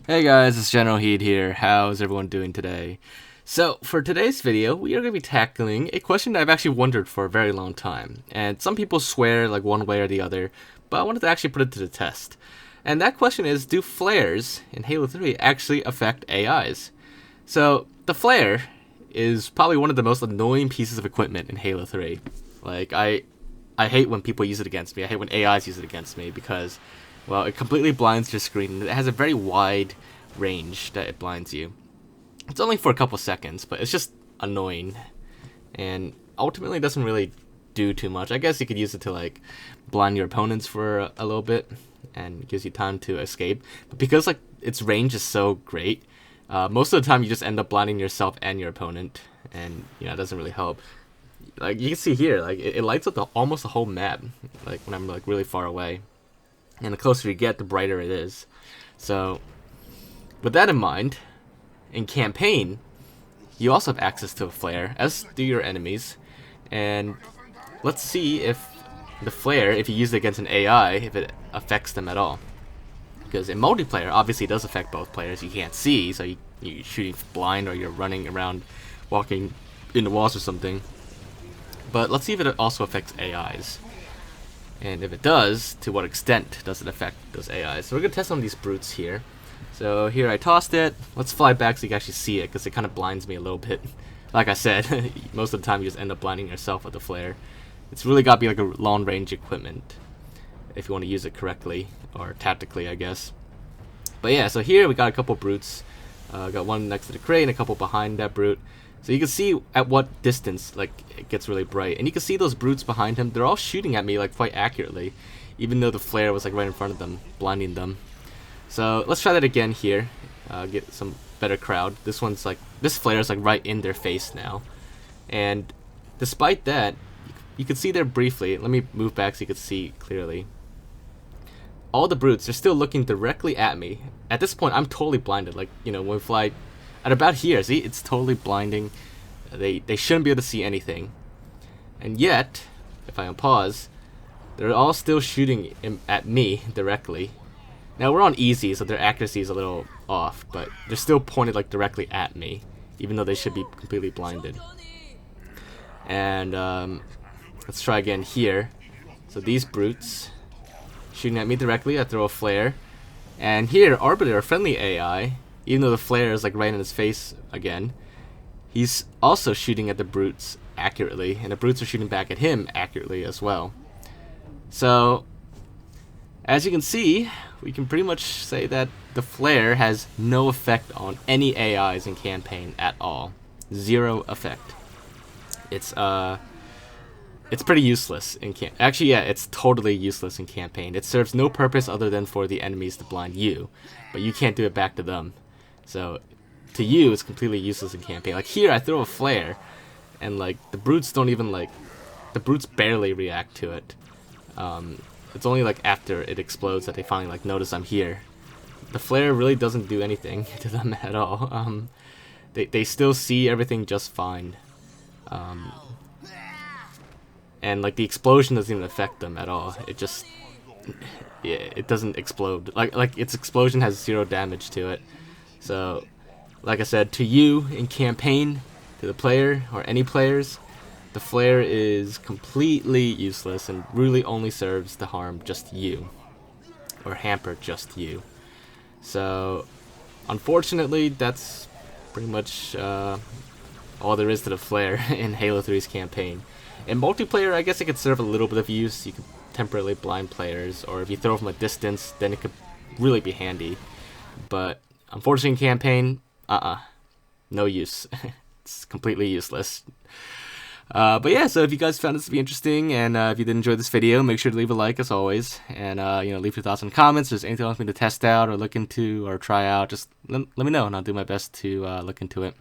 Hey guys, it's Generalkidd here. How's everyone doing today? So, for today's video, we are going to be tackling a question that I've actually wondered for a very long time. And some people swear like one way or the other, but I wanted to actually put it to the test. And that question is, do flares in Halo 3 actually affect AIs? So, the flare is probably one of the most annoying pieces of equipment in Halo 3. Like, I hate when people use it against me. I hate when AIs use it against me because, well, it completely blinds your screen. It has a very wide range that it blinds you. It's only for a couple seconds, but it's just annoying. And ultimately doesn't really do too much. I guess you could use it to, like, blind your opponents for a little bit and gives you time to escape. But because, like, its range is so great, most of the time you just end up blinding yourself and your opponent. And, you know, it doesn't really help. Like, you can see here, like, it lights up almost the whole map, like, when I'm, like, really far away. And the closer you get, the brighter it is. So, with that in mind, in campaign, you also have access to a flare, as do your enemies. And let's see if the flare, if you use it against an AI, if it affects them at all. Because in multiplayer, obviously it does affect both players. You can't see, so you're shooting blind or you're running around, walking into walls or something. But let's see if it also affects AIs. And if it does, to what extent does it affect those AIs? So we're going to test some of these brutes here. So here I tossed it. Let's fly back so you can actually see it, because it kind of blinds me a little bit. Like I said, most of the time you just end up blinding yourself with the flare. It's really got to be like a long range equipment if you want to use it correctly, or tactically, I guess. But yeah, so here we got a couple brutes. Got one next to the crate and a couple behind that brute. So you can see at what distance, like, it gets really bright. And you can see those brutes behind him, they're all shooting at me, like, quite accurately. Even though the flare was, like, right in front of them, blinding them. So let's try that again here. Get some better crowd. This flare is, like, right in their face now. And despite that, you can see there briefly. Let me move back so you can see clearly. All the brutes, they're still looking directly at me. At this point, I'm totally blinded. Like, you know, when we fly at about here, see, it's totally blinding. They shouldn't be able to see anything. And yet, if I unpause, they're all still shooting at me directly. Now, we're on easy, so their accuracy is a little off, but they're still pointed, like, directly at me, even though they should be completely blinded. And let's try again here. So these brutes shooting at me directly. I throw a flare. And here, Arbiter, a friendly AI, even though the flare is, like, right in his face again, he's also shooting at the brutes accurately, and the brutes are shooting back at him accurately as well. So, as you can see, we can pretty much say that the flare has no effect on any AIs in campaign at all. Zero effect. It's pretty useless in Actually, yeah, it's totally useless in campaign. It serves no purpose other than for the enemies to blind you, but you can't do it back to them. So, to you, it's completely useless in campaign. Like, here, I throw a flare, and, like, the brutes don't even, like, the brutes barely react to it. It's only, like, after it explodes that they finally, like, notice I'm here. The flare really doesn't do anything to them at all. They still see everything just fine. And, like, the explosion doesn't even affect them at all. It just, yeah, it doesn't explode. Like its explosion has zero damage to it. So, like I said, to you in campaign, to the player, or any players, the flare is completely useless and really only serves to harm just you. Or hamper just you. So, unfortunately, that's pretty much all there is to the flare in Halo 3's campaign. In multiplayer, I guess it could serve a little bit of use. You could temporarily blind players, or if you throw from a distance, then it could really be handy. But unfortunately, in campaign, no use. It's completely useless. But yeah, so if you guys found this to be interesting, and if you did enjoy this video, make sure to leave a like as always, and you know, leave your thoughts in the comments. If there's anything else for me to test out or look into or try out, just let me know, and I'll do my best to look into it.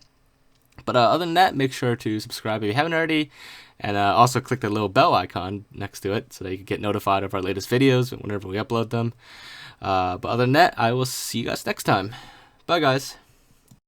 But other than that, make sure to subscribe if you haven't already, and also click the little bell icon next to it so that you can get notified of our latest videos whenever we upload them. But other than that, I will see you guys next time. Bye, guys.